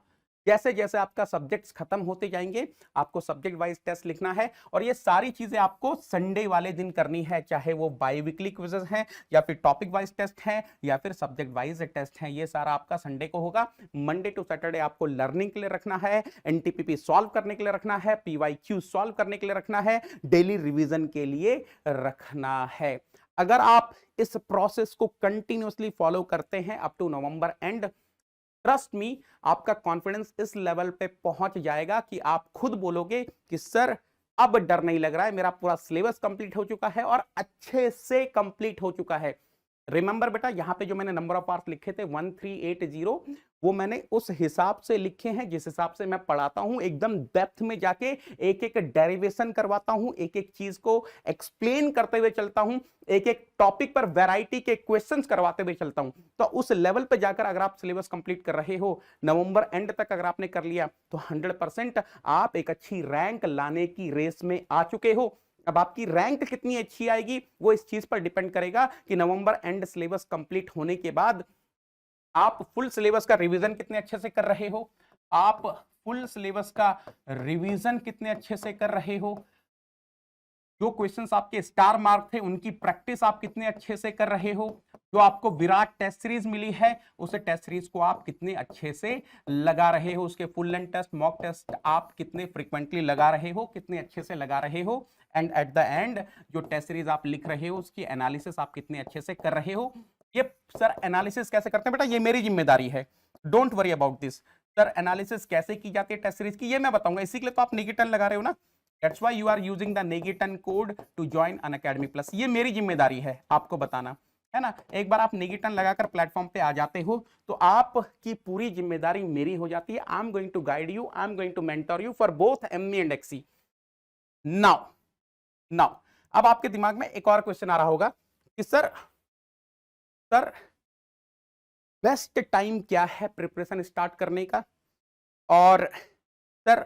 जैसे जैसे आपका सब्जेक्ट्स खत्म होते जाएंगे, आपको सब्जेक्ट वाइज टेस्ट लिखना है और ये सारी चीजें आपको संडे वाले दिन करनी है, चाहे वो बाई वीकली क्विजेस हैं या फिर टॉपिक वाइज टेस्ट हैं या फिर सब्जेक्ट वाइज टेस्ट हैं। ये सारा आपका संडे को होगा। मंडे टू सैटरडे आपको लर्निंग के लिए रखना है, एनटीपीपी सॉल्व करने के लिए रखना है, पीवाईक्यू सॉल्व करने के लिए रखना है, डेली रिविजन के लिए रखना है। अगर आप इस प्रोसेस को कंटिन्यूअसली फॉलो करते हैं up to November end, trust me, आपका कॉन्फिडेंस इस लेवल पे पहुंच जाएगा कि आप खुद बोलोगे कि सर अब डर नहीं लग रहा है, मेरा पूरा सिलेबस कंप्लीट हो चुका है और अच्छे से कंप्लीट हो चुका है। रिमेंबर बेटा, यहां पे जो मैंने नंबर ऑफ आवर्स लिखे थे 1380, वो मैंने उस हिसाब से लिखे हैं जिस हिसाब से मैं पढ़ाता हूं। एकदम डेप्थ में जाके एक एक डेरिवेशन करवाता हूं, एक एक चीज को एक्सप्लेन करते हुए चलता हूं, एक एक टॉपिक पर वैरायटी के क्वेश्चंस करवाते हुए चलता हूं। तो उस लेवल पे जाकर अगर आप सिलेबस कंप्लीट कर रहे हो, नवंबर एंड तक अगर आपने कर लिया, तो 100% आप एक अच्छी रैंक लाने की रेस में आ चुके हो। अब आपकी रैंक कितनी अच्छी आएगी वो इस चीज पर डिपेंड करेगा कि नवंबर एंड सिलेबस कंप्लीट होने के बाद आप फुल सिलेबस का रिवीजन कितने अच्छे से कर रहे हो, आप फुल सिलेबस का रिवीजन कितने अच्छे से कर रहे हो, जो क्वेश्चंस आपके स्टार मार्क थे उनकी प्रैक्टिस आप कितने अच्छे से कर रहे हो, जो आपको विराट टेस्ट सीरीज मिली है उस टेस्ट सीरीज को आप कितने अच्छे से लगा रहे हो, उसके full length test, mock test आप कितने फ्रीक्वेंटली लगा रहे हो, कितने अच्छे से लगा रहे हो, एंड एट द एंड जो टेस्ट सीरीज आप लिख रहे हो उसकी एनालिसिस आप कितने अच्छे से कर रहे हो। ये सर एनालिसिस कैसे करते हैं बेटा, ये मेरी जिम्मेदारी है, don't worry about this. Sir analysis कैसे की जाती है टेस्ट सीरीज की, ये मैं बताऊंगा, इसी के लिए तो आप निगेटन लगा रहे हो ना। That's why you are using the Negiton code to join Unacademy Plus। ये मेरी जिम्मेदारी है आपको बताना, है ना। एक बार आप नेगेटन लगाकर प्लेटफॉर्म पे आ जाते हो तो आपकी पूरी जिम्मेदारी मेरी हो जाती है। I am going to guide you, I am going to mentor you for both ME and ESE. Now अब आपके दिमाग में एक और क्वेश्चन आ रहा होगा कि सर बेस्ट टाइम क्या है प्रिपरेशन स्टार्ट करने का, और सर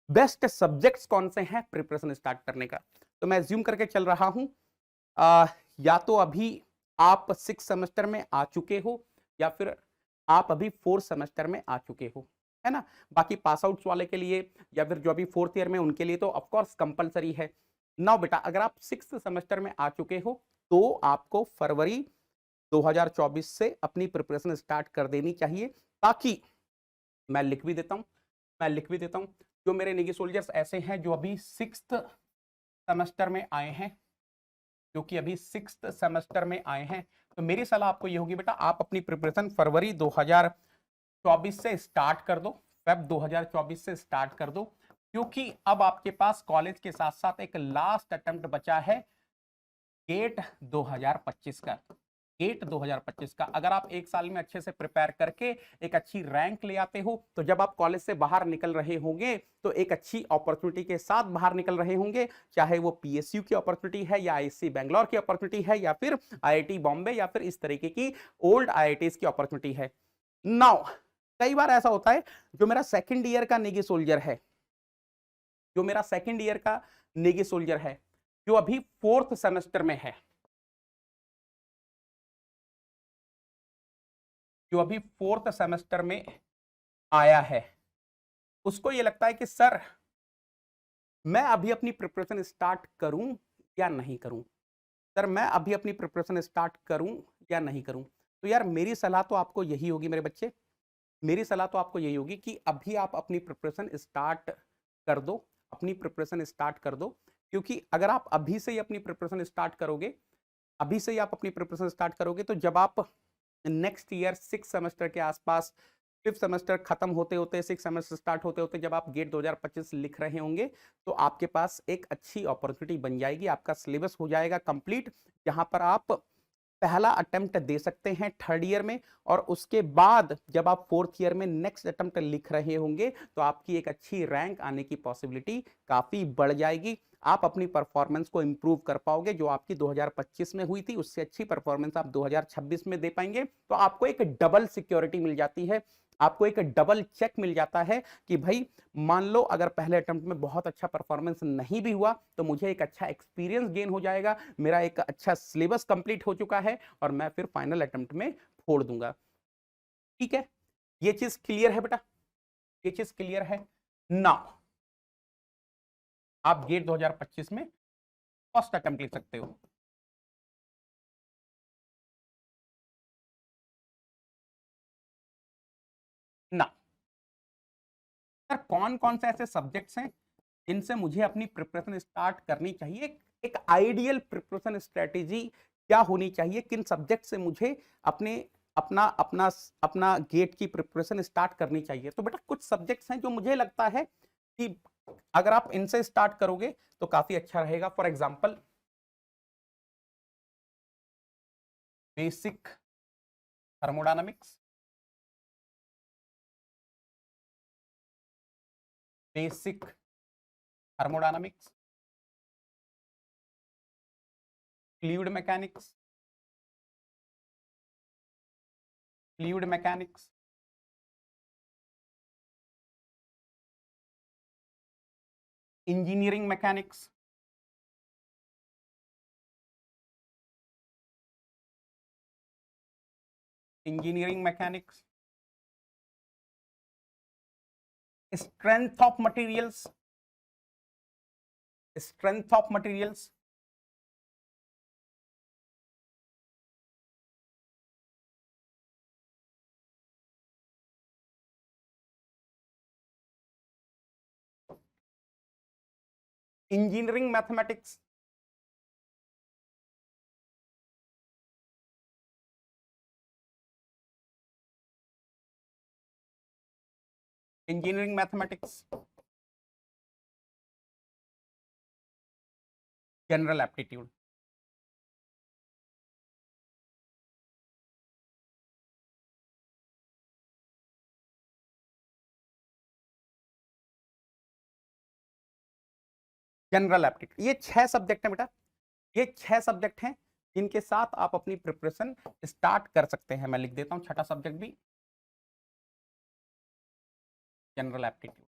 बेस्ट सब्जेक्ट्स कौन से हैं प्रिपरेशन स्टार्ट करने का। तो मैं ज्यूम करके चल रहा हूं, या तो अभी आप 6 सेमेस्टर में आ चुके हो या फिर आप अभी 4 सेमेस्टर में आ चुके हो, है ना। बाकी पास आउट्स वाले के लिए या फिर जो अभी 4th ईयर में उनके लिए तो ऑफ कोर्स कंपलसरी है। नाउ बेटा, अगर आप 6th सेमेस्टर में आ चुके हो तो आपको फरवरी 2024 से अपनी प्रिपरेशन स्टार्ट कर देनी चाहिए, ताकि मैं लिख भी देता हूं जो मेरे निगी सोल्जर्स ऐसे हैं जो अभी 6th सेमेस्टर में आए हैं, जो कि अभी 6th सेमेस्टर में आए हैं, तो मेरी सलाह आपको ये होगी बेटा, आप अपनी प्रिपरेशन फरवरी 2024 से स्टार्ट कर दो, फेब 2024 से स्टार्ट कर दो, क्योंकि अब आपके पास कॉलेज के साथ साथ एक लास्ट अटेम्प्ट बचा है गेट 2025 का। गेट 2025 का अगर आप एक साल में अच्छे से प्रिपेयर करके एक अच्छी रैंक ले आते हो, तो जब आप कॉलेज से बाहर निकल रहे होंगे तो एक अच्छी अपॉर्चुनिटी के साथ बाहर निकल रहे होंगे, चाहे वो पीएसयू की अपॉर्चुनिटी है या आईआईसी बेंगलोर की अपॉर्चुनिटी है या फिर आईआईटी बॉम्बे या फिर इस तरीके की ओल्ड आईआईटीज की अपॉर्चुनिटी है। नाउ कई बार ऐसा होता है, जो मेरा सेकंड ईयर का नेगी सोल्जर है, जो मेरा सेकंड ईयर का नेगी सोल्जर है, जो अभी 4th सेमेस्टर में है, जो अभी 4th सेमेस्टर में आया है, उसको ये लगता है कि सर मैं अभी अपनी प्रिपरेशन स्टार्ट करूं या नहीं करूं, सर मैं अभी अपनी प्रिपरेशन स्टार्ट करूं या नहीं करूं। तो यार मेरी सलाह तो आपको यही होगी मेरे बच्चे, मेरी सलाह तो आपको यही होगी कि अभी आप अपनी प्रिपरेशन स्टार्ट कर दो, अपनी प्रिपरेशन स्टार्ट कर दो, क्योंकि अगर आप अभी से ही अपनी प्रिपरेशन स्टार्ट करोगे, अभी से ही आप अपनी प्रिपरेशन स्टार्ट करोगे, तो जब आप नेक्स्ट ईयर 6th सेमेस्टर के आसपास 5th सेमेस्टर खत्म होते होते, 6th सेमेस्टर स्टार्ट होते होते जब आप गेट 2025 लिख रहे होंगे तो आपके पास एक अच्छी अपॉर्चुनिटी बन जाएगी, आपका सिलेबस हो जाएगा कंप्लीट, जहां पर आप पहला अटेम्प्ट दे सकते हैं 3rd ईयर में, और उसके बाद जब आप 4th ईयर में नेक्स्ट अटेम्प्ट लिख रहे होंगे तो आपकी एक अच्छी रैंक आने की पॉसिबिलिटी काफी बढ़ जाएगी। आप अपनी परफॉर्मेंस को इंप्रूव कर पाओगे, जो आपकी 2025 में हुई थी उससे अच्छी परफॉर्मेंस आप 2026 में दे पाएंगे, तो आपको एक डबल सिक्योरिटी मिल जाती है, आपको एक डबल चेक मिल जाता है कि भाई मान लो अगर पहले अटेम्प्ट में बहुत अच्छा परफॉर्मेंस नहीं भी हुआ तो मुझे एक अच्छा एक्सपीरियंस गेन हो जाएगा, मेरा एक अच्छा सिलेबस कंप्लीट हो चुका है और मैं फिर फाइनल अटेम्प्ट में फोड़ दूंगा। ठीक है, ये चीज क्लियर है बेटा, ये चीज क्लियर है ना? आप गेट 2025 में फर्स्ट अटेम्प्ट लिख सकते हो। ना सर, कौन कौन से ऐसे सब्जेक्ट्स हैं जिनसे मुझे अपनी प्रिपरेशन स्टार्ट करनी चाहिए? एक आइडियल प्रिपरेशन स्ट्रेटेजी क्या होनी चाहिए, किन सब्जेक्ट से मुझे अपने अपना अपना अपना गेट की प्रिपरेशन स्टार्ट करनी चाहिए? तो बेटा कुछ सब्जेक्ट्स हैं जो मुझे लगता है कि अगर आप इनसे स्टार्ट करोगे तो काफी अच्छा रहेगा। For example basic thermodynamics, basic thermodynamics, fluid mechanics, fluid mechanics, engineering mechanics, engineering mechanics, strength of materials, strength of materials, engineering mathematics, engineering mathematics, general aptitude. General aptitude, ये 6 सब्जेक्ट हैं बेटा, ये 6 सब्जेक्ट हैं जिनके साथ आप अपनी प्रिपरेशन स्टार्ट कर सकते हैं। मैं लिख देता हूं छठा सब्जेक्ट भी, जनरल एप्टीट्यूड।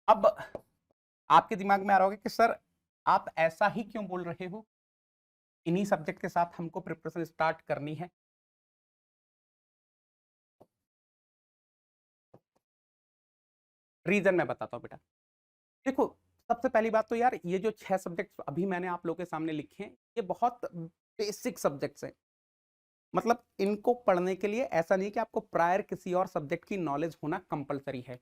अब आपके दिमाग में आ रहा होगा कि सर आप ऐसा ही क्यों बोल रहे हो, इन्हीं सब्जेक्ट के साथ हमको प्रिपरेशन स्टार्ट करनी है? रीजन मैं बताता हूं बेटा। देखो, सबसे पहली बात तो यार ये जो 6 सब्जेक्ट अभी मैंने आप लोगों के सामने लिखे हैं ये बहुत बेसिक सब्जेक्ट्स हैं, मतलब इनको पढ़ने के लिए ऐसा नहीं कि आपको प्रायर किसी और सब्जेक्ट की नॉलेज होना कंपलसरी है।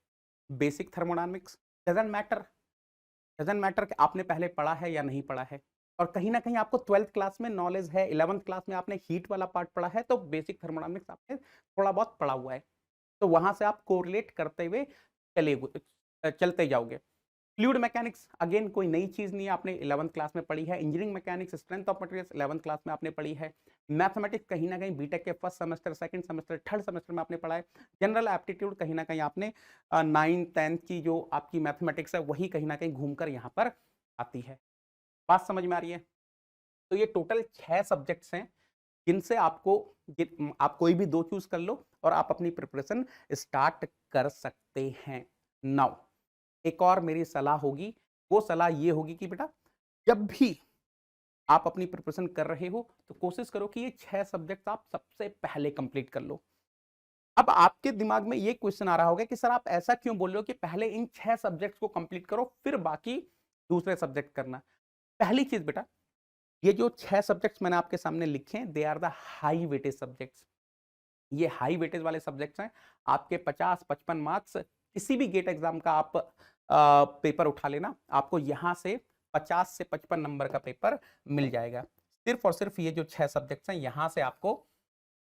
बेसिक थर्मोडायनामिक्स डजंट मैटर कि आपने पहले पढ़ा है या नहीं पढ़ा है, और कहीं ना कहीं आपको 12th क्लास में नॉलेज है, 11th क्लास में आपने हीट वाला पार्ट पढ़ा है, तो बेसिक थर्मोडायनामिक्स आपने थोड़ा बहुत पढ़ा हुआ है, तो वहां से आप कोरिलेट करते हुए चलते जाओगे। फ्लूइड मैकेनिक्स अगेन कोई नई चीज नहीं है, आपने 11th क्लास में पढ़ी है। Engineering mechanics, strength of materials 11th class में आपने पढ़ी है। मैथमेटिक्स कहीं ना कहीं बीटेक के first semester, second semester, third semester में आपने पढ़ा है। जनरल एप्टीट्यूड कहीं ना कहीं आपने 9th 10th की जो आपकी मैथमेटिक्स है वही कहीं ना कहीं घूमकर यहाँ पर आती है। बात समझ में आ रही है? तो ये टोटल 6 सब्जेक्ट्स हैं जिनसे आपको आप कोई भी 2 चूज कर लो और आप अपनी प्रिपरेशन स्टार्ट कर सकते हैं। नाउ एक और मेरी सलाह होगी, वो सलाह ये होगी कि बेटा जब भी आप अपनी प्रिपरेशन कर रहे हो तो कोशिश करो कि ये 6 सब्जेक्ट आप सबसे पहले कंप्लीट कर लो। अब आपके दिमाग में ये क्वेश्चन आ रहा होगा कि सर आप ऐसा क्यों बोल रहे हो कि पहले इन 6 सब्जेक्ट्स को कंप्लीट करो फिर बाकी दूसरे सब्जेक्ट करना? पहली चीज बेटा, ये जो 6 सब्जेक्ट्स मैंने आपके सामने लिखे हैं they are the high weightage subjects. ये हाई वेटेज वाले सब्जेक्ट्स हैं, आपके 50-55 मार्क्स किसी भी गेट एग्जाम का आप पेपर उठा लेना, आपको यहां से 50 से 55 नंबर का पेपर मिल जाएगा। सिर्फ और सिर्फ ये जो 6 सब्जेक्ट्स हैं यहां से आपको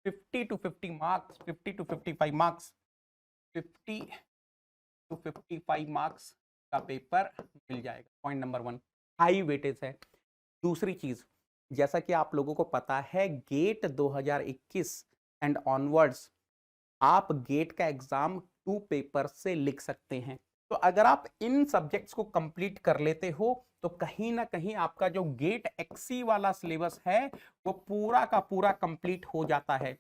50 to 50 marks, 50 to 55 marks, 50 to 55 marks का पेपर मिल जाएगा। पॉइंट नंबर 1 हाई वेटेज है। दूसरी चीज, जैसा कि आप लोगों को पता है गेट 2021 एंड ऑनवर्ड्स आप गेट का एग्जाम 2 पेपर से लिख सकते हैं। तो अगर आप इन सब्जेक्ट्स को कंप्लीट कर लेते हो तो कहीं ना कहीं आपका जो गेट एक्सी वाला सिलेबस है वो पूरा का पूरा कंप्लीट हो जाता है।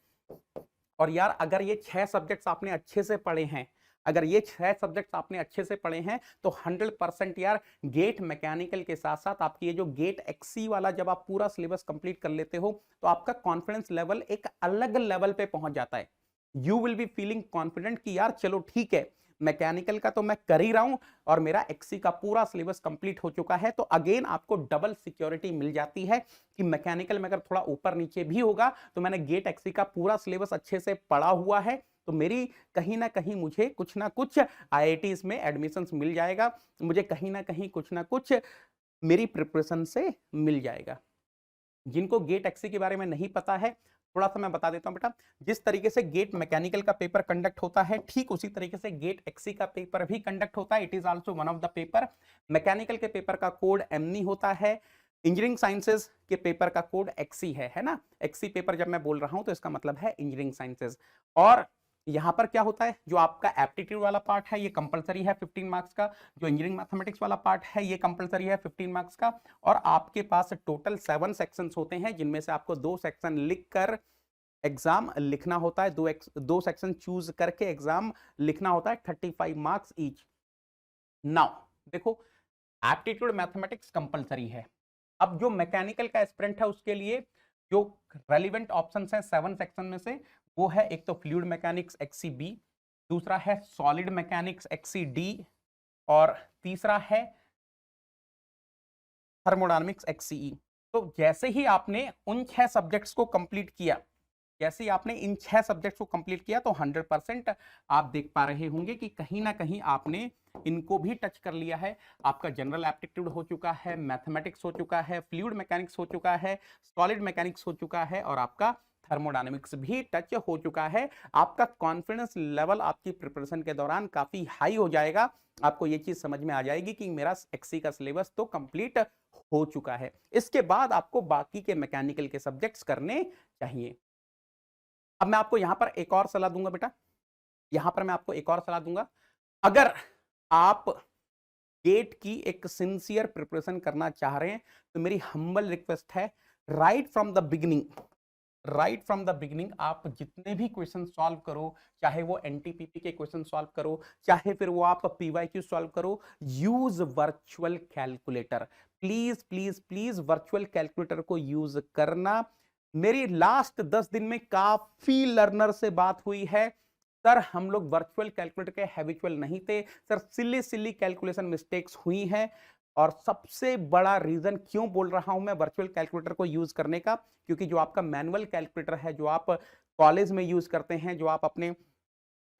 और यार अगर ये 6 सब्जेक्ट्स आपने अच्छे से पढ़े हैं, अगर ये 6 सब्जेक्ट्स आपने अच्छे से पढ़े हैं तो 100% यार गेट मैकेनिकल के साथ साथ आपकी ये जो गेट एक्सी वाला जब आप पूरा सिलेबस कंप्लीट कर लेते हो तो आपका कॉन्फिडेंस लेवल एक अलग लेवल पे पहुंच जाता है। You will be feeling confident कि यार चलो ठीक है, मैकेनिकल का तो मैं कर ही रहा हूं और मेरा एक्सी का पूरा सिलेबस कंप्लीट हो चुका है। तो अगेन आपको डबल सिक्योरिटी मिल जाती है कि मैकेनिकल में अगर थोड़ा ऊपर नीचे भी होगा तो मैंने गेट एक्सी का पूरा सिलेबस अच्छे से पढ़ा हुआ है, तो मेरी कहीं ना कहीं मुझे कुछ ना कुछ आईआईटीज में एडमिशंस मिल जाएगा, मुझे कहीं ना कहीं कुछ ना कुछ मेरी प्रिपरेशन से मिल जाएगा। जिनको गेट एक्सी के बारे में नहीं पता है थोड़ा सा मैं बता देता हूं बेटा। जिस तरीके से गेट मैकेनिकल का पेपर कंडक्ट होता है ठीक उसी तरीके से गेट एक्सी का पेपर भी कंडक्ट होता है। It is also one of the paper. Mechanical के पेपर का कोड एमनी होता है, इंजीनियरिंग साइंसेज के पेपर का कोड एक्सी है ना। एक्सी पेपर जब मैं बोल रहा हूं तो इसका मतलब है इंजीनियरिंग साइंसेज। और यहां पर क्या होता है, जो आपका एप्टीट्यूड वाला पार्ट है ये कंपलसरी है 15 मार्क्स का, जो इंजीनियरिंग मैथमेटिक्स वाला पार्ट है ये कंपलसरी है 15 मार्क्स का। और आपके पास टोटल 7 सेक्शंस होते हैं जिनमें से आपको 2 सेक्शन लिखकर एग्जाम लिखना होता है। दो सेक्शन चूज करके एग्जाम लिखना होता है, 35 मार्क्स ईच। नाउ देखो, एप्टीट्यूड मैथमेटिक्स कंपलसरी है। अब जो मैकेनिकल का एस्पिरेंट है उसके लिए जो रेलिवेंट ऑप्शंस हैं 7 सेक्शन में से, वो है एक तो फ्लूइड मैकेनिक्स एक्सी बी, दूसरा है सॉलिड मैकेनिक्स एक्सी डी, और तीसरा है थर्मोडायनामिक्स एक्सीई। तो जैसे ही आपने उन 6 सब्जेक्ट्स को कंप्लीट किया, जैसे ही आपने इन 6 सब्जेक्ट्स को कंप्लीट किया तो 100% आप देख पा रहे होंगे कि कहीं ना कहीं आपने इनको भी टच कर लिया है। आपका जनरल एप्टीट्यूड हो चुका है, मैथमेटिक्स हो चुका है, फ्लूइड मैकेनिक्स हो चुका है, सॉलिड मैकेनिक्स हो चुका है, और आपका थर्मोडायनेमिक्स भी टच हो चुका है। आपका कॉन्फिडेंस लेवल आपकी प्रिपरेशन के दौरान काफी हाई हो जाएगा। आपको ये चीज समझ में आ जाएगी कि मेरा एक्सी का सिलेबस तो कंप्लीट हो चुका है। इसके बाद आपको बाकी के मैकेनिकल के सब्जेक्ट्स करने चाहिए। अब मैं आपको यहां पर एक और सलाह दूंगा बेटा, यहां पर मैं आपको एक और सलाह दूंगा। अगर आप गेट की एक सिंसियर प्रिपरेशन करना चाह रहे हैं तो मेरी हम्बल रिक्वेस्ट है, right from the beginning, right from the beginning आप जितने भी क्वेश्चन सॉल्व करो, चाहे वो एनटीपीपी के क्वेश्चन सॉल्व करो, चाहे फिर वो आप पीवाईक्यू सॉल्व करो, use virtual calculator. Please please please virtual calculator को यूज करना। मेरी लास्ट 10 दिन में काफी लर्नर से बात हुई है, सर हम लोग वर्चुअल कैलकुलेटर के हैबिचुअल नहीं थे, सर सिली सिली कैलकुलेशन मिस्टेक्स हुई हैं। और सबसे बड़ा रीजन क्यों बोल रहा हूं मैं वर्चुअल कैलकुलेटर को यूज करने का, क्योंकि जो आपका मैनुअल कैलकुलेटर है, जो आप कॉलेज में यूज करते हैं, जो आप अपने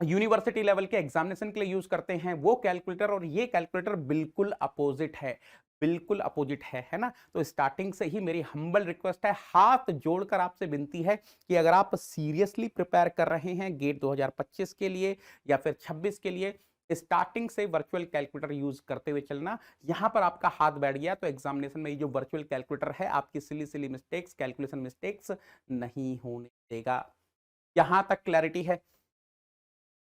यूनिवर्सिटी लेवल के एग्जामिनेशन के लिए यूज करते हैं, वो कैलकुलेटर और ये कैलकुलेटर बिल्कुल अपोजिट है, बिल्कुल अपोजिट है ना। तो स्टार्टिंग से ही मेरी हम्बल रिक्वेस्ट है, हाथ जोड़कर आपसे विनती है कि अगर आप सीरियसली प्रिपेयर कर रहे हैं गेट 2025 के लिए या फिर 26 के लिए, स्टार्टिंग से वर्चुअल कैलकुलेटर यूज करते हुए चलना। यहां पर आपका हाथ बैठ गया तो एग्जामिनेशन में ये जो वर्चुअल कैलकुलेटर है आपकी सिली सिली मिस्टेक्स, कैलकुलेशन मिस्टेक्स नहीं होने देगा। यहां तक क्लैरिटी है।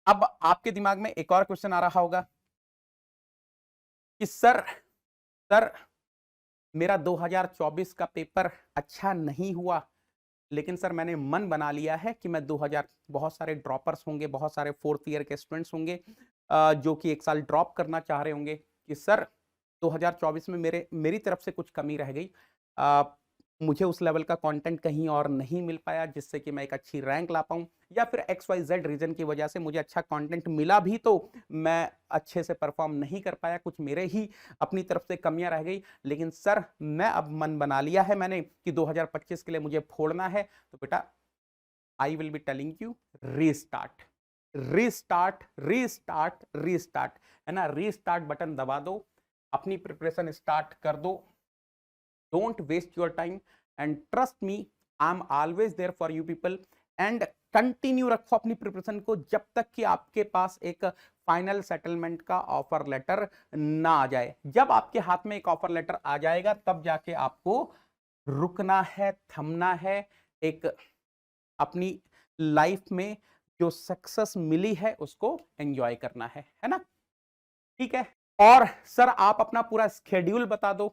अब आपके दिमाग में एक और क्वेश्चन आ रहा होगा कि सर सर मेरा 2024 का पेपर अच्छा नहीं हुआ, लेकिन सर मैंने मन बना लिया है कि मैं 2000, बहुत सारे ड्रॉपर्स होंगे, बहुत सारे 4th ईयर के स्टूडेंट्स होंगे जो कि एक साल ड्रॉप करना चाह रहे होंगे कि सर 2024 में मेरी तरफ से कुछ कमी रह गई, मुझे उस लेवल का कंटेंट कहीं और नहीं मिल पाया जिससे कि मैं एक अच्छी रैंक ला पाऊं, या फिर XYZ रीजन की वजह से मुझे अच्छा कंटेंट मिला भी तो मैं अच्छे से परफॉर्म नहीं कर पाया, कुछ मेरे ही अपनी तरफ से कमियां रह गई। लेकिन सर मैं अब मन बना लिया है मैंने कि 2025 के लिए मुझे फोड़ना है, तो बेटा आई will be telling you, restart restart restart restart, है ना। रीस्टार्ट बटन दबा दो, अपनी प्रिपरेशन स्टार्ट कर दो, don't waste your time. And trust me, I am always there for you people. And continue रखो अपनी प्रिपरेशन को जब तक कि आपके पास एक फाइनल सेटलमेंट का ऑफर लेटर ना आ जाए। जब आपके हाथ में एक ऑफर लेटर आ जाएगा तब जाके आपको रुकना है, थमना है, एक अपनी लाइफ में जो सक्सेस मिली है उसको एंजॉय करना है ना? ठीक है। और सर आप अपना पूरा स्केड्यूल बता दो,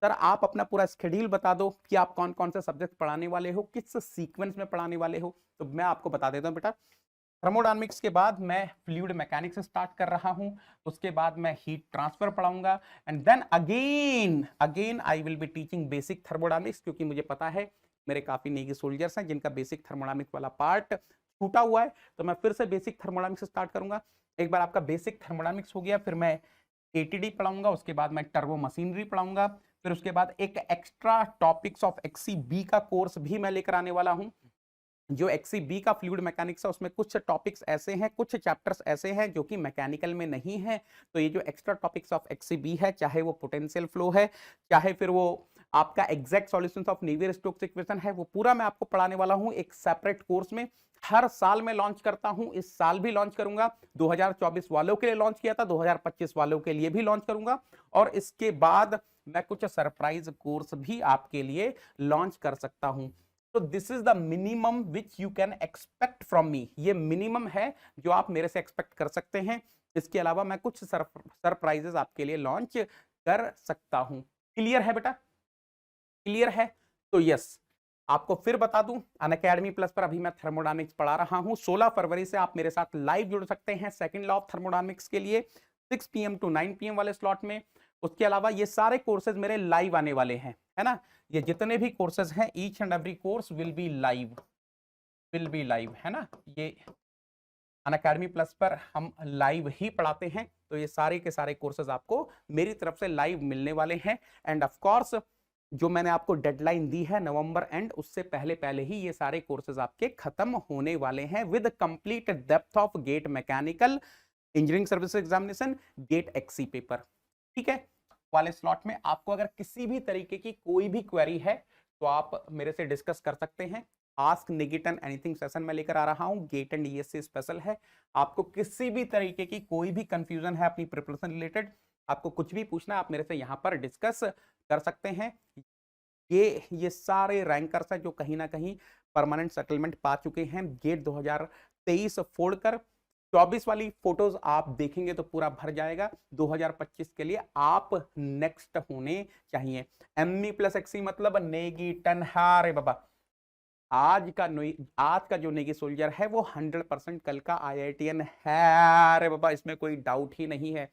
सर आप अपना पूरा स्केड्यूल बता दो कि आप कौन कौन से सब्जेक्ट पढ़ाने वाले हो, किस सीक्वेंस में पढ़ाने वाले हो। तो मैं आपको बता देता हूं बेटा, थर्मोडायनामिक्स के बाद मैं फ्लूइड मैकेनिक्स स्टार्ट कर रहा हूं, उसके बाद मैं हीट ट्रांसफर पढ़ाऊंगा, and then again again I will be teaching basic thermodynamics, क्योंकि मुझे पता है मेरे काफी नेवी सोल्जर्स हैं जिनका बेसिक थर्मोडायनामिक्स वाला पार्ट छूटा हुआ है, तो मैं फिर से बेसिक थर्मोडायनामिक्स स्टार्ट करूंगा। एक बार आपका बेसिक थर्मोडायनामिक्स हो गया, फिर मैं एटीडी पढ़ाऊंगा, उसके बाद मैं टर्बो मशीनरी पढ़ाऊंगा, फिर उसके बाद एक एक्स्ट्रा टॉपिक्स ऑफ एक्सीबी का कोर्स भी मैं लेकर आने वाला हूं। जो एक्सीबी का फ्लूइड मैकेनिक्स है उसमें कुछ टॉपिक्स ऐसे हैं, कुछ चैप्टर्स ऐसे हैं जो कि मैकेनिकल में नहीं है, तो ये जो एक्स्ट्रा टॉपिक्स ऑफ एक्सीबी है, चाहे वो पोटेंशियल फ्लो है, चाहे फिर वो आपका exact solutions of Navier-Stokes equation है, वो पूरा मैं आपको पढ़ाने वाला हूं एक सेपरेट कोर्स में। हर साल मैं लॉन्च करता हूं, इस साल भी लॉन्च करूंगा, 2024 वालों के लिए लॉन्च किया था, 2025 वालों के लिए भी लॉन्च करूंगा, और इसके बाद मैं कुछ सरप्राइज कोर्स भी आपके लिए लॉन्च कर सकता हूं। तो this is the minimum which you can expect from me, ये मिनिमम है जो आप मेरे से एक्सपेक्ट कर सकते हैं। इसके अलावा मैं कुछ सरप्राइजेस आपके लिए लॉन्च कर सकता हूं। क्लियर है बेटा? क्लियर है? तो यस, आपको फिर बता दूं, अनअकैडमी प्लस पर अभी मैं थर्मोडायनामिक्स पढ़ा रहा हूं। 16 फरवरी से आप मेरे साथ लाइव जुड़ सकते हैं सेकंड लॉ ऑफ थर्मोडायनामिक्स के लिए 6 PM टू 9 PM वाले स्लॉट में। उसके अलावा ये सारे कोर्सेज मेरे लाइव आने वाले हैं, है ना? ये जितने भी कोर्सेज हैं, each and every course will be live, है ना? ये अनअकैडमी प्लस पर हम लाइव ही पढ़ाते हैं, तो ये सारे के सारे कोर्सेज आपको मेरी तरफ से लाइव मिलने वाले हैं। एंड ऑफ कोर्स जो मैंने आपको डेडलाइन दी है नवंबर एंड, उससे पहले पहले ही ये सारे कोर्सेज आपके खत्म होने वाले हैं with complete depth of GATE mechanical engineering service examination, GATE ESE paper. ठीक है, वाले स्लॉट में आपको अगर किसी भी तरीके की कोई भी क्वेरी है तो आप मेरे से डिस्कस कर सकते हैं। आस्क निकिटन एनीथिंग सेशन में लेकर आ रहा हूं, गेट एंड ईएससी स्पेशल है। आपको किसी भी तरीके की कोई भी कंफ्यूजन है अपनी प्रिपरेशन रिलेटेड, आपको कुछ भी पूछना है, आप मेरे से यहाँ पर डिस्कस कर सकते हैं। ये सारे रैंकर्स हैं जो कहीं ना कहीं परमानेंट सेटलमेंट पा चुके हैं। गेट 2023 फोड़कर 24 वाली फोटोज आप देखेंगे तो पूरा भर जाएगा। 2025 के लिए आप नेक्स्ट होने चाहिए। एमई प्लस एक्सी मतलब नेगी टन हारे बाबा। आज का जो नेगी सोल्जर है वो 100% कल का आईआईटीएन है रे बाबा, इसमें कोई डाउट ही नहीं है।